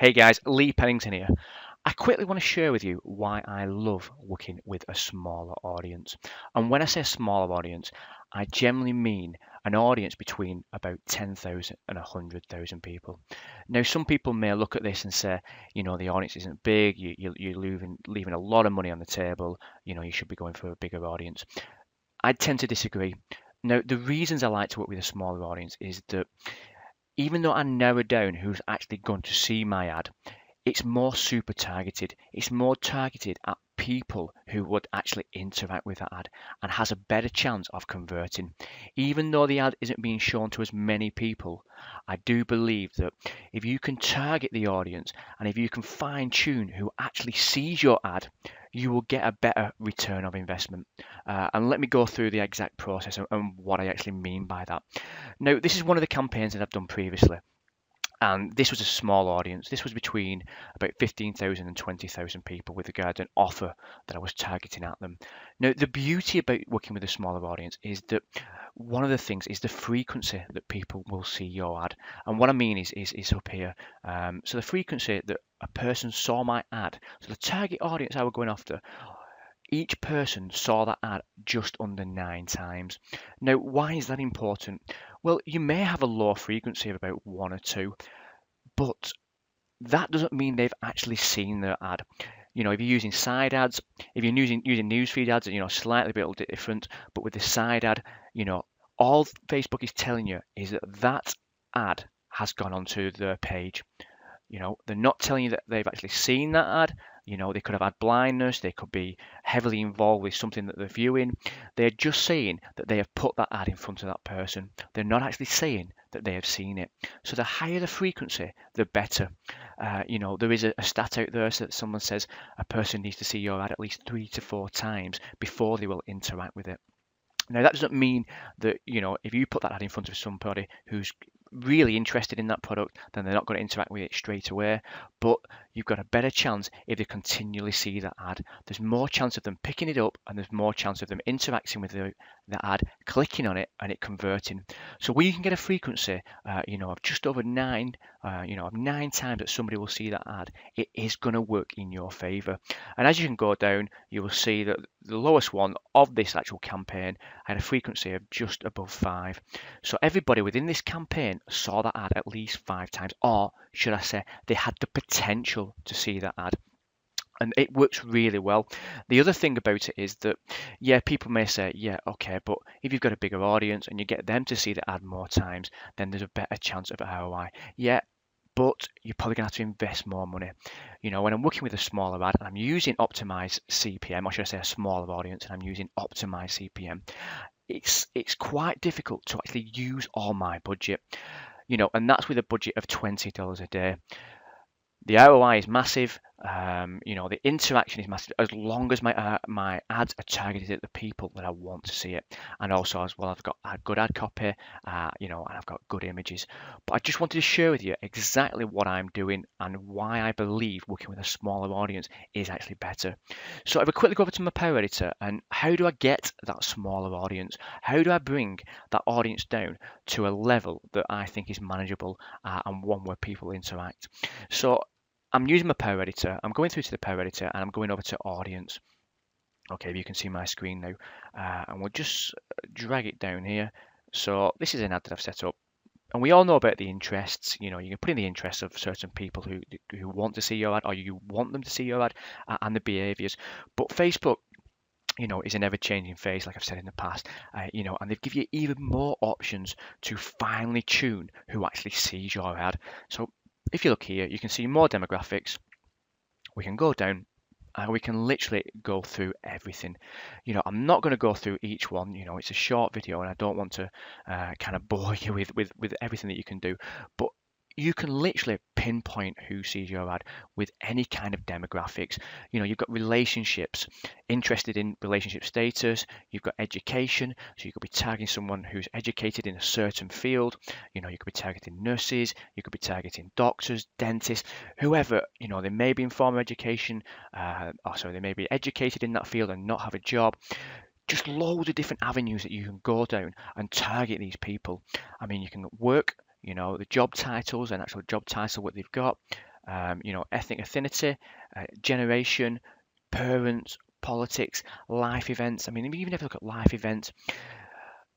Hey guys, Lee Pennington here. I quickly want to share with you why I love working with a smaller audience. And when I say a smaller audience, I generally mean an audience between about 10,000 and 100,000 people. Now, some people may look at this and say, the audience isn't big, you're leaving a lot of money on the table, you should be going for a bigger audience. I tend to disagree. Now, the reasons I like to work with a smaller audience is that even though I narrow down who's actually going to see my ad, it's more super targeted. It's more targeted at people who would actually interact with that ad and has a better chance of converting. Even though the ad isn't being shown to as many people, I do believe that if you can target the audience and if you can fine tune who actually sees your ad, you will get a better return of investment. And let me go through the exact process and what I actually mean by that. Now, this is one of the campaigns that I've done previously. And this was a small audience. This was between about 15,000 and 20,000 people with regard to an offer that I was targeting at them. Now, the beauty about working with a smaller audience is that one of the things is the frequency that people will see your ad. And what I mean is up here. So the frequency that a person saw my ad, so the target audience I was going after, each person saw that ad just under 9 times. Now, why is that important? Well, you may have a low frequency of about 1 or 2, but that doesn't mean they've actually seen the ad. If you're using side ads, if you're using newsfeed ads, slightly a bit different, but with the side ad, all Facebook is telling you is that that ad has gone onto their page. They're not telling you that they've actually seen that ad. They could have had blindness, they could be heavily involved with something that they're viewing. They're just saying that they have put that ad in front of that person. They're not actually saying that they have seen it. So the higher the frequency, the better. There is a stat out there that someone says a person needs to see your ad at least 3 to 4 times before they will interact with it. Now, that doesn't mean that, if you put that ad in front of somebody who's really interested in that product, then they're not going to interact with it straight away. But you've got a better chance if they continually see that ad. There's more chance of them picking it up and there's more chance of them interacting with the ad, clicking on it and it converting. So when you can get a frequency, of just over 9, of 9 times that somebody will see that ad, it is going to work in your favor. And as you can go down, you will see that the lowest one of this actual campaign had a frequency of just above 5. So everybody within this campaign saw that ad at least 5 times, or should I say, they had the potential to see that ad. And it works really well. The other thing about it is that, yeah, people may say, yeah, okay, but if you've got a bigger audience and you get them to see the ad more times, then there's a better chance of ROI. Yeah, but you're probably going to have to invest more money. When I'm working with a smaller ad and I'm using optimized CPM, or should I say a smaller audience, and I'm using optimized CPM, it's quite difficult to actually use all my budget, and that's with a budget of $20 a day. The ROI is massive. The interaction is massive as long as my ads are targeted at the people that I want to see it, and also as well I've got a good ad copy, and I've got good images. But I just wanted to share with you exactly what I'm doing and why I believe working with a smaller audience is actually better. So if I quickly go over to my Power Editor, and how do I get that smaller audience? How do I bring that audience down to a level that I think is manageable and one where people interact? So I'm using my Power Editor. I'm going through to the Power Editor and I'm going over to Audience. Okay, you can see my screen now. And we'll just drag it down here. So this is an ad that I've set up. And we all know about the interests. You can put in the interests of certain people who want to see your ad, or you want them to see your ad, and the behaviors. But Facebook, is an ever-changing phase, like I've said in the past, and they give you even more options to finely tune who actually sees your ad. So if you look here, you can see more demographics. We can go down and we can literally go through everything. I'm not going to go through each one. It's a short video and I don't want to kind of bore you with everything that you can do. But you can literally pinpoint who sees your ad with any kind of demographics. You've got relationships, interested in relationship status, you've got education, so you could be targeting someone who's educated in a certain field. You could be targeting nurses, you could be targeting doctors, dentists, whoever. They may be in formal education, they may be educated in that field and not have a job. Just loads of different avenues that you can go down and target these people. I mean, you can work, the job titles and actual job title, what they've got, ethnic affinity, generation, parents, politics, life events. I mean, if you even if you look at life events,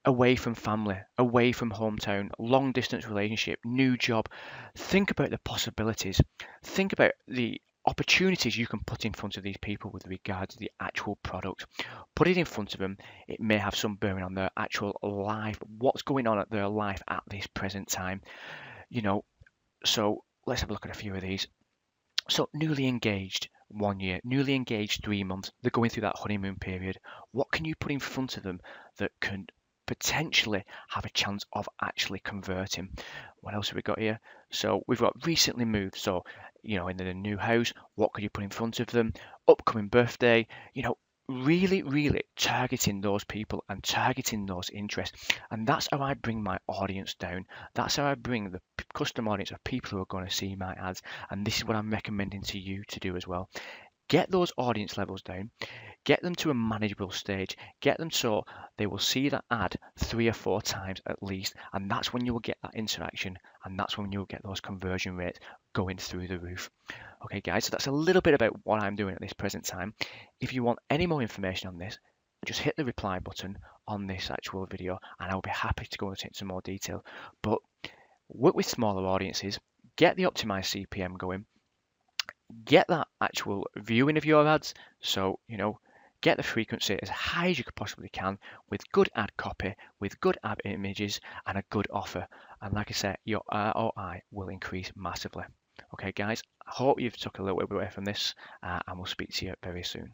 away from family, away from hometown, long distance relationship, new job. Think about the possibilities. Think about the opportunities you can put in front of these people with regard to the actual product. Put it in front of them. It may have some bearing on their actual life, what's going on at their life at this present time. You know, so let's have a look at a few of these. So newly engaged 1 year, newly engaged 3 months, they're going through that honeymoon period. What can you put in front of them that can potentially have a chance of actually converting? What else have we got here? So we've got recently moved. So, in the new house, what could you put in front of them? Upcoming birthday, really targeting those people and targeting those interests. And that's how I bring my audience down. That's how I bring the custom audience of people who are going to see my ads. And this is what I'm recommending to you to do as well. Get those audience levels down, get them to a manageable stage, get them so they will see that ad 3 or 4 times at least, and that's when you will get that interaction, and that's when you'll get those conversion rates going through the roof. Okay, guys, so that's a little bit about what I'm doing at this present time. If you want any more information on this, just hit the reply button on this actual video, and I'll be happy to go into some more detail. But work with smaller audiences, get the optimized CPM going, get that actual viewing of your ads. So, get the frequency as high as you could possibly can with good ad copy, with good ad images, and a good offer. And like I said, your ROI will increase massively. Okay, guys, I hope you've took a little bit away from this, and we'll speak to you very soon.